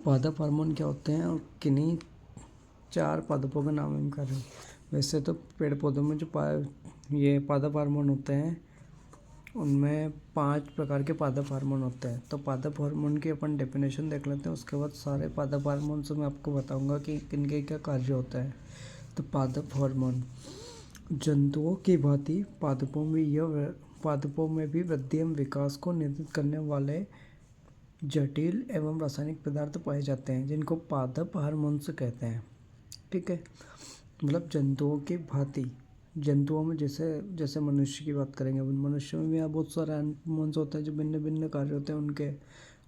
पादप हार्मोन क्या होते हैं और किन्हीं 4 पादपों का नाम हम कर रहे हैं। वैसे तो पेड़ पौधों में जो ये पादप हार्मोन होते हैं उनमें 5 प्रकार के पादप हार्मोन होते हैं। तो पादप हार्मोन की अपन डेफिनेशन देख लेते हैं, उसके बाद सारे पादप हार्मोन से मैं आपको बताऊंगा कि किनके क्या कार्य होता है। तो पादप हार्मोन जंतुओं की भांति पादपों में भी वृद्धि एवं विकास को नियंत्रित करने वाले जटिल एवं रासायनिक पदार्थ पाए जाते हैं, जिनको पादप हार्मोन्स कहते हैं। ठीक है, मतलब जंतुओं की भांति। जंतुओं में जैसे मनुष्य की बात करेंगे, मनुष्य में भी यहाँ बहुत सारे हार्मोन्स होते हैं जो भिन्न भिन्न कार्य होते हैं उनके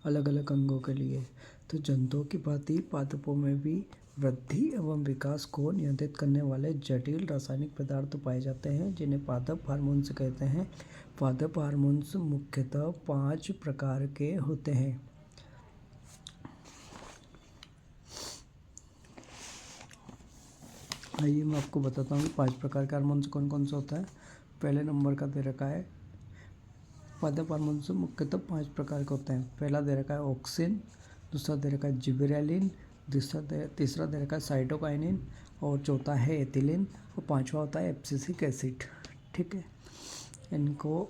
अलग अलग अंगों के लिए। तो जंतुओं की भांति पादपों में भी वृद्धि एवं विकास को नियंत्रित करने वाले जटिल रासायनिक पदार्थ पाए जाते हैं, जिन्हें पादप हार्मोन्स कहते हैं। पादप हार्मोन्स मुख्यतः 5 प्रकार के होते हैं। आइए मैं आपको बताता हूँ 5 प्रकार के हार्मोन्स कौन कौन से होता है। पहले नंबर का दे रखा है, पादप हार्मोन्स मुख्यतः 5 प्रकार के होते हैं। पहला दे रखा है ऑक्सिन, दूसरा दे रखा है जिबरेलिन, तीसरा दे रखा है साइटोकाइनिन, और चौथा है एथिलीन, और पांचवा होता है एब्सिसिक एसिड। ठीक है, इनको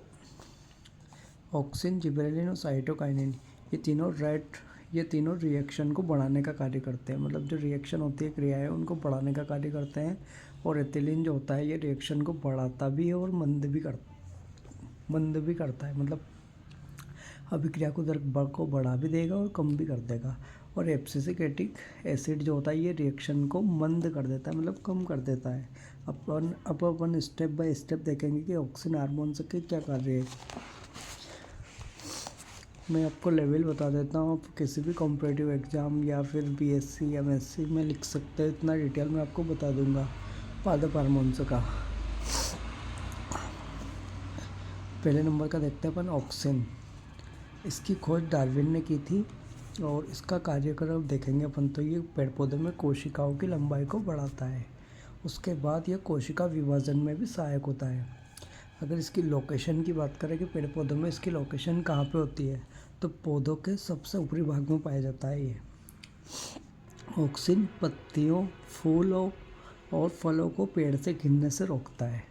ऑक्सिन, जिबरेलिन और साइटोकाइनिन ये तीनों रिएक्शन को बढ़ाने का कार्य करते हैं। मतलब जो रिएक्शन होती है, क्रिया है, उनको बढ़ाने का कार्य करते हैं। और एथिलीन जो होता है ये रिएक्शन को बढ़ाता भी है और मंद भी करता है। मतलब अभिक्रिया को दर को बढ़ा भी देगा और कम भी कर देगा। और एब्सिसिक एसिड जो होता है ये रिएक्शन को मंद कर देता है, मतलब कम कर देता है। अपन स्टेप बाय स्टेप देखेंगे कि ऑक्सिन हार्मोन के क्या कार्य है। मैं आपको लेवल बता देता हूँ, आप किसी भी कॉम्पिटिटिव एग्ज़ाम या फिर बीएससी एमएससी में लिख सकते हैं, इतना डिटेल में आपको बता दूंगा पादप हार्मोन्स का। पहले नंबर का देखते हैं अपन ऑक्सिन। इसकी खोज डार्विन ने की थी और इसका कार्यक्रम देखेंगे अपन तो ये पेड़ पौधे में कोशिकाओं की लंबाई को बढ़ाता है। उसके बाद यह कोशिका विभाजन में भी सहायक होता है। अगर इसकी लोकेशन की बात करें कि पेड़ पौधों में इसकी लोकेशन कहाँ पे होती है, तो पौधों के सबसे ऊपरी भाग में पाया जाता है ये। ऑक्सिन पत्तियों, फूलों और फलों को पेड़ से गिरने से रोकता है।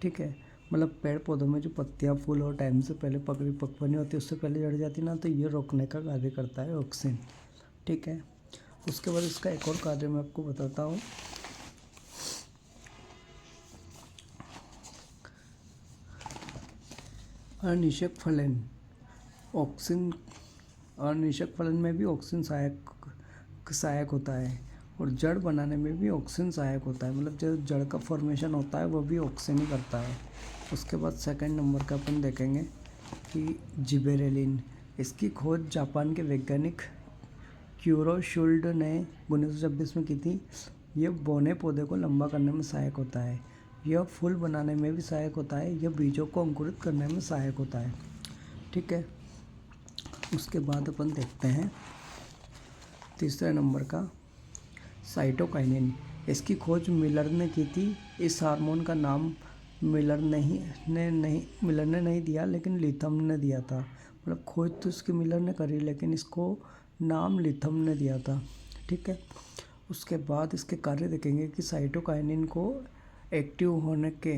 ठीक है, मतलब पेड़ पौधों में जो पत्तियाँ, फूल और टाइम से पहले पकवनी होती है, उससे पहले जड़ जाती ना, तो ये रोकने का कार्य करता है ऑक्सिन। ठीक है, उसके बाद इसका एक और कार्य मैं आपको बताता हूँ। अनिषेक फलन में भी ऑक्सिन सहायक होता है और जड़ बनाने में भी ऑक्सिन सहायक होता है। मतलब जो जड़ का फॉर्मेशन होता है वो भी ऑक्सिन ही करता है। उसके बाद सेकंड नंबर का अपन देखेंगे कि जिबेरेलिन। इसकी खोज जापान के वैज्ञानिक क्यूरोशुल्ड ने 1926 में की थी। यह बौने पौधे को लंबा करने में सहायक होता है। यह फूल बनाने में भी सहायक होता है। यह बीजों को अंकुरित करने में सहायक होता है। ठीक है, उसके बाद अपन देखते हैं तीसरे नंबर का साइटोकाइनिन। इसकी खोज मिलर ने की थी। इस हार्मोन का नाम मिलर ने नहीं दिया, लेकिन लिथम ने दिया था। मतलब खोज तो इसकी मिलर ने करी, लेकिन इसको नाम लिथम ने दिया था। ठीक है, उसके बाद इसके कार्य देखेंगे कि साइटोकाइनिन को एक्टिव होने के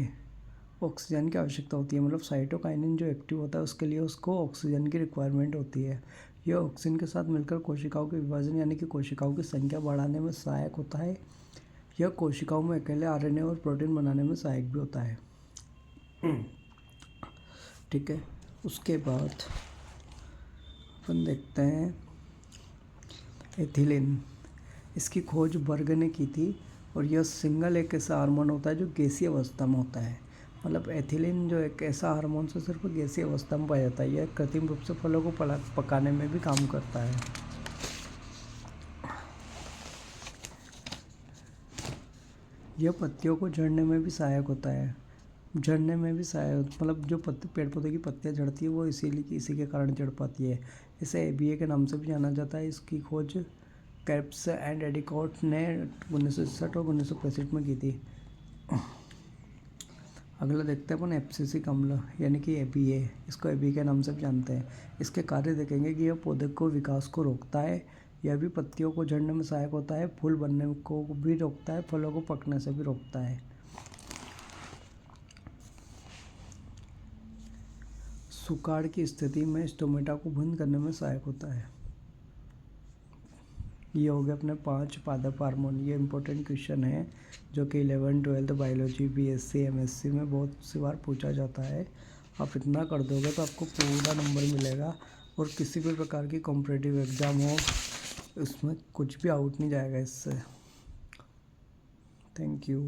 ऑक्सीजन की आवश्यकता होती है। मतलब साइटोकाइनिन जो एक्टिव होता है उसके लिए उसको ऑक्सीजन की रिक्वायरमेंट होती है। यह ऑक्सीजन के साथ मिलकर कोशिकाओं के विभाजन यानी कि कोशिकाओं की संख्या बढ़ाने में सहायक होता है। यह कोशिकाओं में अकेले आरएनए और प्रोटीन बनाने में सहायक भी होता है। ठीक है, उसके बाद अपन देखते हैं एथिलीन। इसकी खोज बर्ग ने की थी और यह सिंगल एक ऐसा हार्मोन होता है जो गैसीय अवस्था में होता है। मतलब एथिलीन जो एक ऐसा हार्मोन से सिर्फ गैसीय अवस्था में पाया जाता है। यह कृत्रिम रूप से फलों को पकाने में भी काम करता है। यह पत्तियों को झड़ने में भी सहायक होता है। मतलब जो पेड़ पौधे की पत्तियाँ झड़ती है वो इसी के कारण झड़ पाती है। इसे एबीए के नाम से भी जाना जाता है। इसकी खोज कैप्स एंड एडिकॉट ने 1961 और 1965 में की थी। अगला देखते हैं अपन एब्सिसिक अम्ल यानी कि एपीए, इसको एपी के नाम से भी जानते हैं। इसके कार्य देखेंगे कि यह पौधे को विकास को रोकता है, यह भी पत्तियों को झड़ने में सहायक होता है, फूल बनने को भी रोकता है, फलों को पकने से भी रोकता है। सुकाड़ की स्थिति में स्टोमेटा को बंद करने में सहायक होता है। ये हो गए अपने 5 पादप हार्मोन। ये इंपॉर्टेंट क्वेश्चन है जो कि 11th 12th biology BSc MSc में बहुत सी बार पूछा जाता है। आप इतना कर दोगे तो आपको पूरा नंबर मिलेगा और किसी भी प्रकार की कॉम्पिटिटिव एग्ज़ाम हो उसमें कुछ भी आउट नहीं जाएगा इससे। Thank you.